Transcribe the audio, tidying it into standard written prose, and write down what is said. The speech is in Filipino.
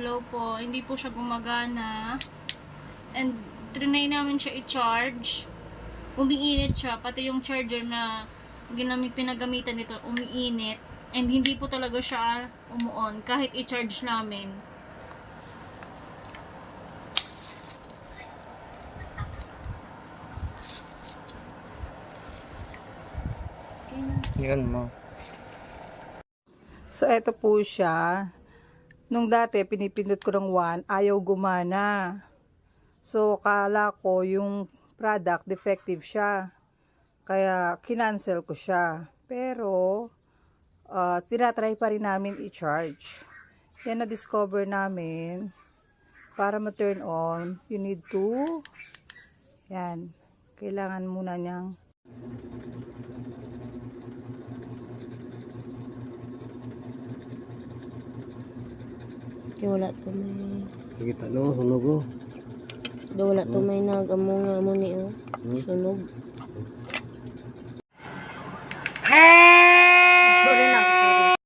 Hello po. Hindi po siya gumagana. And trinay namin siya i-charge. Umiinit siya. Pati yung charger na pinagamitan nito, umiinit. And hindi po talaga siya umuon kahit i-charge namin. Yan mo. So, eto po siya. Nung dati, pinipindot ko ng 1, ayaw gumana. So, kala ko yung product, defective siya. Kaya, kinancel ko siya. Pero, tinatry pa rin namin i-charge. Yan na-discover namin. Para ma-turn on, you need to, yan, kailangan muna niyang Kaya wala to may... Kita no, sunog ko. Wala to may nag-among nga mo ni sunog.